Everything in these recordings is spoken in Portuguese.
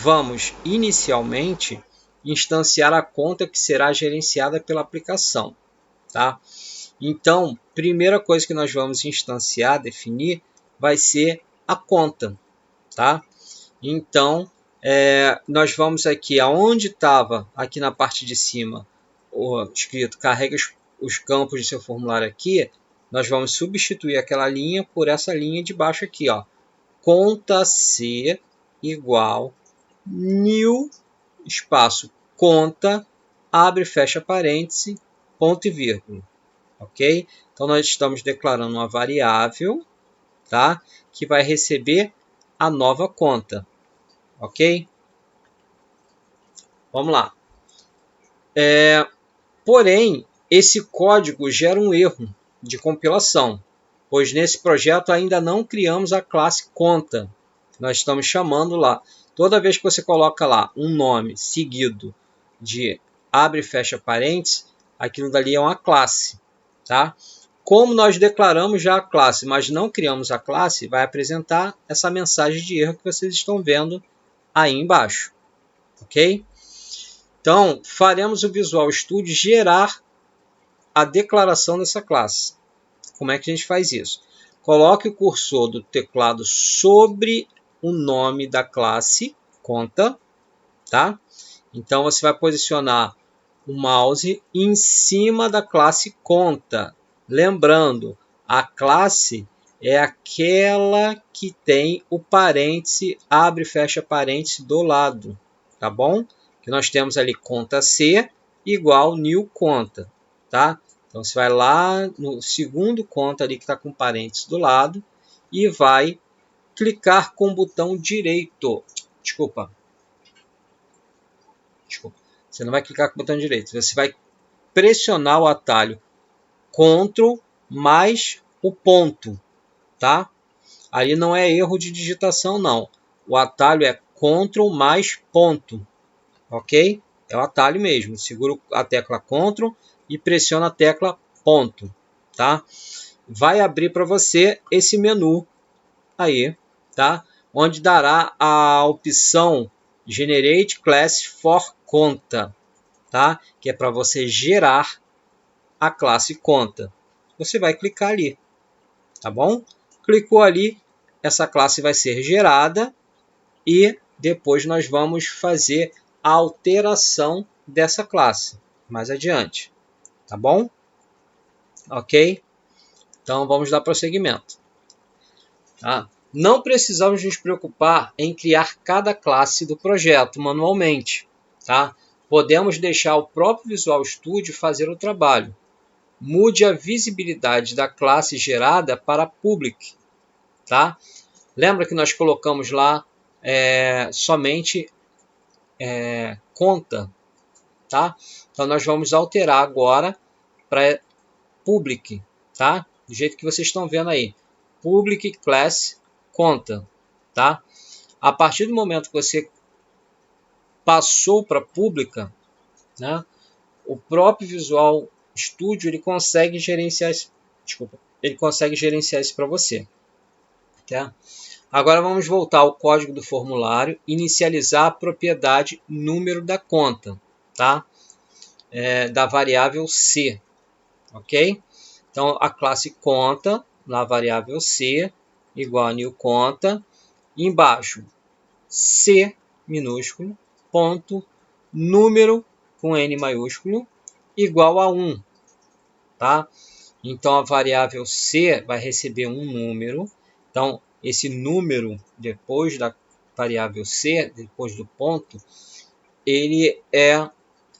vamos inicialmente instanciar a conta que será gerenciada pela aplicação, tá? Então, primeira coisa que nós vamos instanciar, definir, vai ser a conta, tá? Então, nós vamos aqui, aonde estava, aqui na parte de cima, escrito carregue os campos de seu formulário aqui, nós vamos substituir aquela linha por essa linha de baixo aqui, ó. Conta C igual new, espaço, conta, abre e fecha parêntese, ponto e vírgula. Ok? Então, nós estamos declarando uma variável, tá? Que vai receber a nova conta. Ok? Vamos lá. Porém, esse código gera um erro de compilação, pois nesse projeto ainda não criamos a classe conta. Nós estamos chamando lá. Toda vez que você coloca lá um nome seguido de abre e fecha parênteses, aquilo dali é uma classe, tá? Como nós declaramos já a classe, mas não criamos a classe, vai apresentar essa mensagem de erro que vocês estão vendo aí embaixo, ok? Então, faremos o Visual Studio gerar a declaração dessa classe. Como é que a gente faz isso? Coloque o cursor do teclado sobre o nome da classe conta, tá? Então, você vai posicionar o mouse em cima da classe conta. Lembrando, a classe é aquela que tem o parêntese, abre e fecha parêntese do lado, tá bom? Que nós temos ali conta C igual new conta, tá? Então, você vai lá no segundo conta ali que está com parênteses do lado e vai clicar com o botão direito. Desculpa. Você não vai clicar com o botão direito. Você vai pressionar o atalho Ctrl mais o ponto, tá? Ali não é erro de digitação, não. O atalho é Ctrl mais ponto, ok? É o atalho mesmo. Segura a tecla Ctrl e pressiona a tecla ponto, tá? Vai abrir para você esse menu aí, tá? Onde dará a opção Generate Class for Conta, tá? Que é para você gerar a classe conta. Você vai clicar ali, tá bom? Clicou ali, essa classe vai ser gerada e depois nós vamos fazer a alteração dessa classe mais adiante, tá bom? Ok? Então vamos dar prosseguimento. Tá? Não precisamos nos preocupar em criar cada classe do projeto manualmente, tá? Podemos deixar o próprio Visual Studio fazer o trabalho. Mude a visibilidade da classe gerada para Public, tá? Lembra que nós colocamos lá somente conta, tá? Então nós vamos alterar agora para Public, tá? Do jeito que vocês estão vendo aí, Public Class Conta, tá? A partir do momento que você passou para pública, né? O próprio Visual Studio ele consegue gerenciar isso, para você, tá? Agora vamos voltar ao código do formulário, inicializar a propriedade número da conta, tá? Da variável C, ok? Então a classe conta, na variável C, igual a new conta, embaixo C minúsculo, ponto, número com N maiúsculo, igual a 1, tá? Então a variável C vai receber um número. Então esse número depois da variável C, depois do ponto, ele é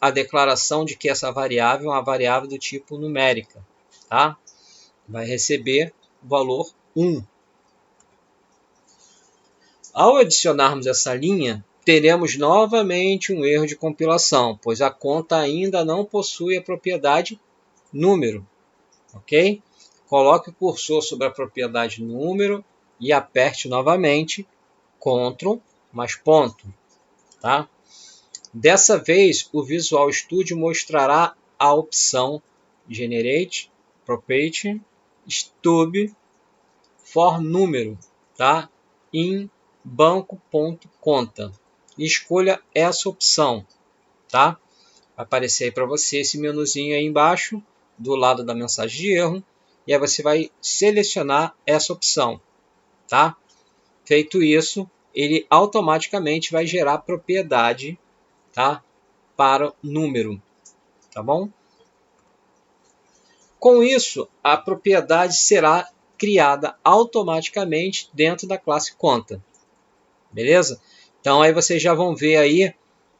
a declaração de que essa variável é uma variável do tipo numérica, tá? Vai receber o valor 1. Ao adicionarmos essa linha, teremos novamente um erro de compilação, pois a conta ainda não possui a propriedade número, ok? Coloque o cursor sobre a propriedade número e aperte novamente Ctrl mais ponto, tá? Dessa vez, o Visual Studio mostrará a opção Generate Property Stub for número, tá? Em banco.conta, e escolha essa opção, tá? Vai aparecer aí para você esse menuzinho aí embaixo, do lado da mensagem de erro, e aí você vai selecionar essa opção, tá? Feito isso, ele automaticamente vai gerar propriedade, tá? Para o número, tá bom? Com isso, a propriedade será criada automaticamente dentro da classe conta, beleza? Então aí vocês já vão ver aí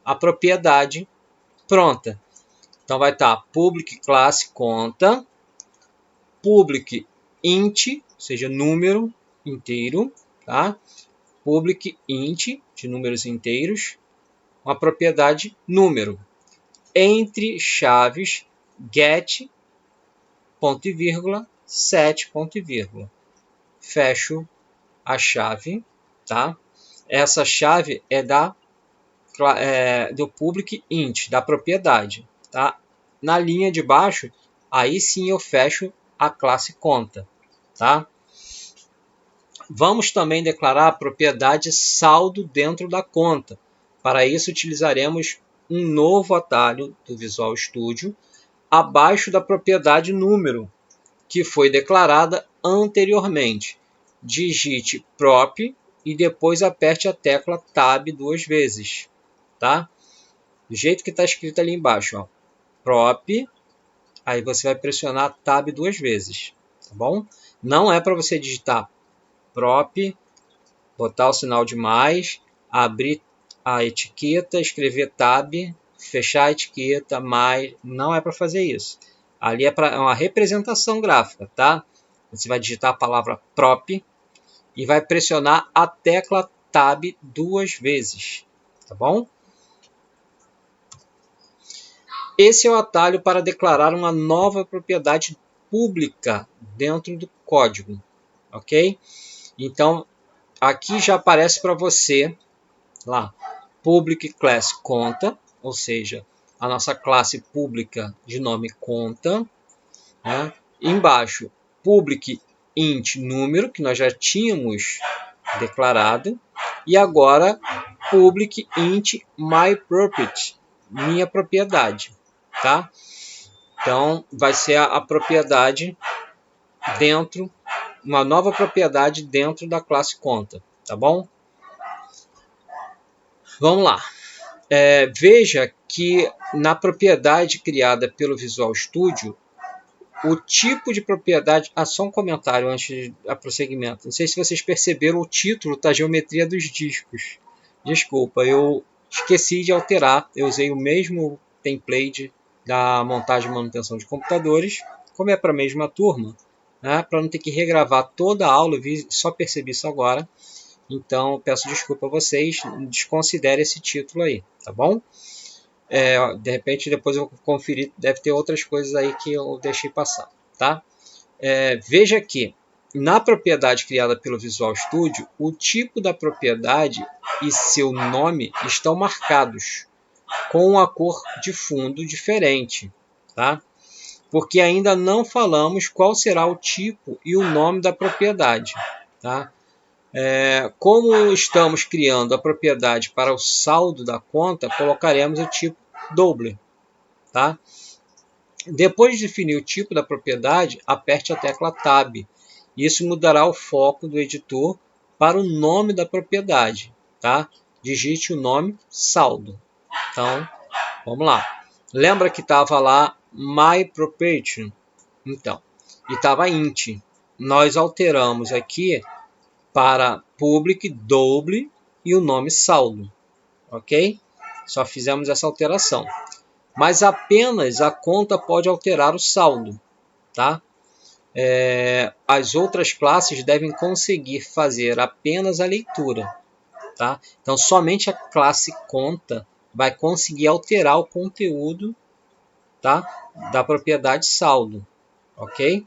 a propriedade pronta. Então vai estar public classe conta, public int, ou seja, número inteiro, tá? Public int, de números inteiros, uma propriedade número, entre chaves get, ponto e vírgula, set, ponto e vírgula. Fecho a chave, tá? Essa chave é do public int, da propriedade, tá? Na linha de baixo, aí sim eu fecho a classe conta, tá? Vamos também declarar a propriedade saldo dentro da conta. Para isso, utilizaremos um novo atalho do Visual Studio abaixo da propriedade número, que foi declarada anteriormente. Digite prop e depois aperte a tecla Tab 2 vezes, tá? Do jeito que está escrito ali embaixo, ó, prop, aí você vai pressionar Tab 2 vezes, tá bom? Não é para você digitar prop, botar o sinal de mais, abrir a etiqueta, escrever tab, fechar a etiqueta, mais, não é para fazer isso. Ali é para uma representação gráfica, tá? Você vai digitar a palavra prop e vai pressionar a tecla tab 2 vezes, tá bom? Esse é o atalho para declarar uma nova propriedade pública dentro do código, ok? Então, aqui já aparece para você lá, public class conta, ou seja, a nossa classe pública de nome conta, né? Embaixo, public int número, que nós já tínhamos declarado, e agora public int my property, minha propriedade, tá? Então, vai ser a propriedade dentro, uma nova propriedade dentro da classe conta, tá bom? Vamos lá. Veja que na propriedade criada pelo Visual Studio, o tipo de propriedade... só um comentário antes de prosseguimento. Não sei se vocês perceberam o título da geometria dos discos. Desculpa, eu esqueci de alterar. Eu usei o mesmo template da montagem e manutenção de computadores, como é para a mesma turma, né, para não ter que regravar toda a aula. Eu só percebi isso agora. Então, peço desculpa a vocês, desconsidere esse título aí, tá bom? De repente, depois eu vou conferir, deve ter outras coisas aí que eu deixei passar, tá? Veja que, na propriedade criada pelo Visual Studio, o tipo da propriedade e seu nome estão marcados com uma cor de fundo diferente, tá? Porque ainda não falamos qual será o tipo e o nome da propriedade, tá? Como estamos criando a propriedade para o saldo da conta, colocaremos o tipo double, tá? Depois de definir o tipo da propriedade, aperte a tecla Tab. Isso mudará o foco do editor para o nome da propriedade, tá? Digite o nome saldo. Então, vamos lá. Lembra que estava lá my property? Então, e estava int. Nós alteramos aqui para public double e o nome saldo, ok? Só fizemos essa alteração. Mas apenas a conta pode alterar o saldo, tá? As outras classes devem conseguir fazer apenas a leitura, tá? Então, somente a classe conta vai conseguir alterar o conteúdo, tá, da propriedade saldo, ok?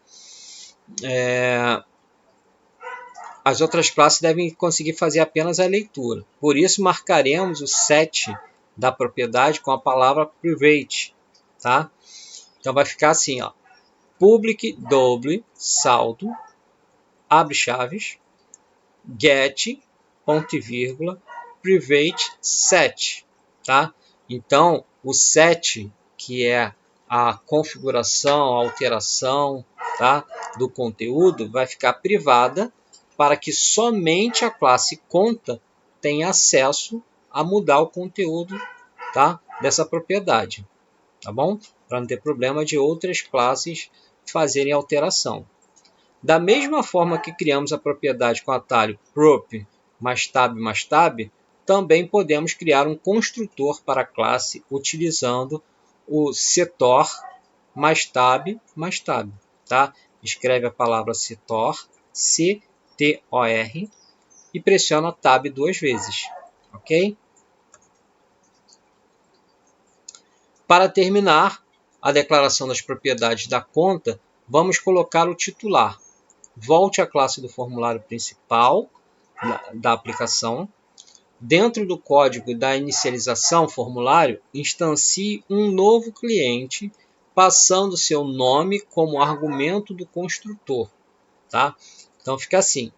As outras classes devem conseguir fazer apenas a leitura. Por isso, marcaremos o set da propriedade com a palavra private, tá? Então, vai ficar assim, ó, public double saldo, abre chaves, get, ponto e vírgula, private set, tá? Então, o set, que é a configuração, a alteração, tá, do conteúdo, vai ficar privada para que somente a classe conta tenha acesso a mudar o conteúdo, tá, dessa propriedade, tá bom? Para não ter problema de outras classes fazerem alteração. Da mesma forma que criamos a propriedade com o atalho prop mais tab, também podemos criar um construtor para a classe utilizando o setor mais tab, tá? Escreve a palavra setor, C-T-O-R, e pressiona tab 2 vezes, ok? Para terminar a declaração das propriedades da conta, vamos colocar o titular. Volte à classe do formulário principal da aplicação. Dentro do código da inicialização formulário, instancie um novo cliente, passando seu nome como argumento do construtor. Tá? Então fica assim,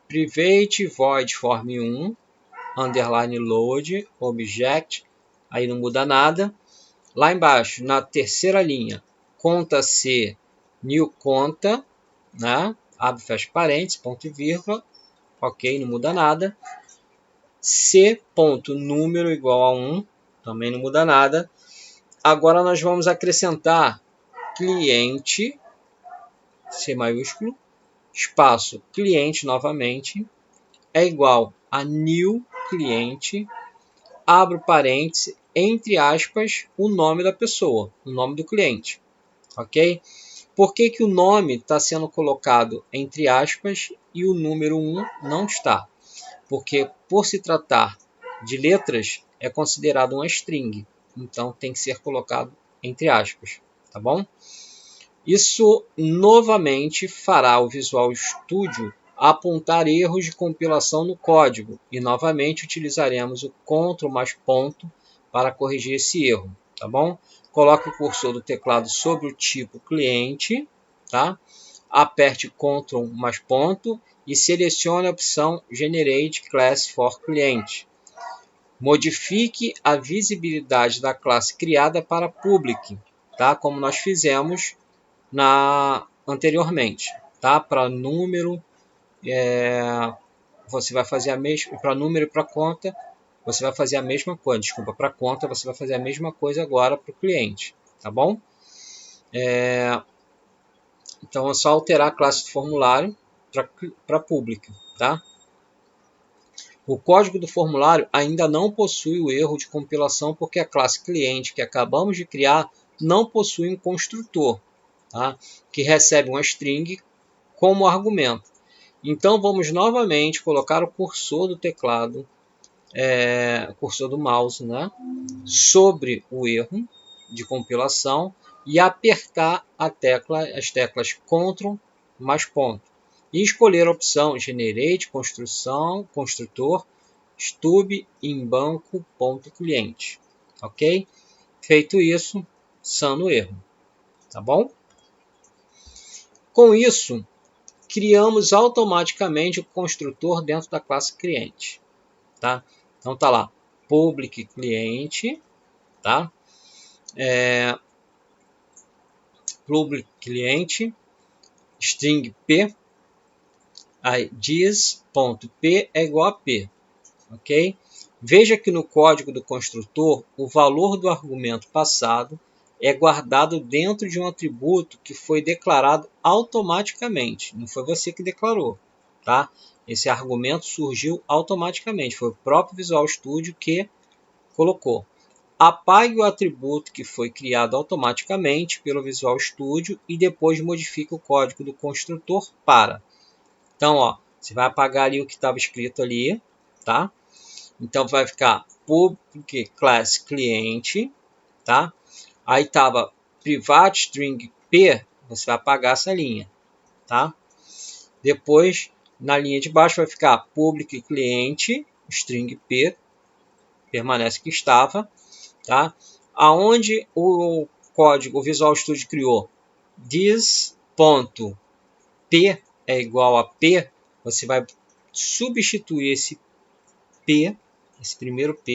private void form1, underline load, object, aí não muda nada. Lá embaixo, na terceira linha, conta C, new conta, né? Abre e fecha parênteses, ponto e vírgula, ok, não muda nada. C ponto número igual a 1, também não muda nada. Agora nós vamos acrescentar cliente, C maiúsculo, espaço cliente novamente, é igual a new cliente, abro parênteses, entre aspas, o nome da pessoa, o nome do cliente, ok? Por que que o nome está sendo colocado entre aspas e o número 1 não está? Porque por se tratar de letras, é considerado uma string, então tem que ser colocado entre aspas, tá bom? Isso novamente fará o Visual Studio apontar erros de compilação no código e novamente utilizaremos o Ctrl mais ponto para corrigir esse erro, tá bom? Coloque o cursor do teclado sobre o tipo cliente, tá? Aperte Ctrl mais ponto e selecione a opção Generate Class for Client. Modifique a visibilidade da classe criada para Public, tá? Como nós fizemos anteriormente, tá? Para número, você vai fazer a mesma, para número e para conta, você vai fazer a mesma coisa. Desculpa, para conta você vai fazer a mesma coisa agora para o cliente, tá bom? Então é só alterar a classe do formulário para público, tá? O código do formulário ainda não possui o erro de compilação porque a classe cliente que acabamos de criar não possui um construtor, tá? Que recebe uma string como argumento. Então vamos novamente colocar o cursor do teclado, cursor do mouse, né, sobre o erro de compilação e apertar as teclas Ctrl mais ponto. E escolher a opção Generate Construtor Stub em banco.cliente. Ok? Feito isso, sano o erro. Tá bom? Com isso, criamos automaticamente o construtor dentro da classe cliente. Tá? Então tá lá, public cliente, tá? Public cliente, string p, aí this.p é igual a p, ok? Veja que no código do construtor, o valor do argumento passado é guardado dentro de um atributo que foi declarado automaticamente, não foi você que declarou, tá? Esse argumento surgiu automaticamente, foi o próprio Visual Studio que colocou. Apague o atributo que foi criado automaticamente pelo Visual Studio e depois modifique o código do construtor para. Então, ó, você vai apagar ali o que estava escrito ali, tá? Então vai ficar public class cliente, tá? Aí estava private string p, você vai apagar essa linha, tá? Depois, na linha de baixo vai ficar public cliente string p, permanece que estava, tá? Aonde o código, o Visual Studio criou this.p é igual a p, você vai substituir esse p esse primeiro P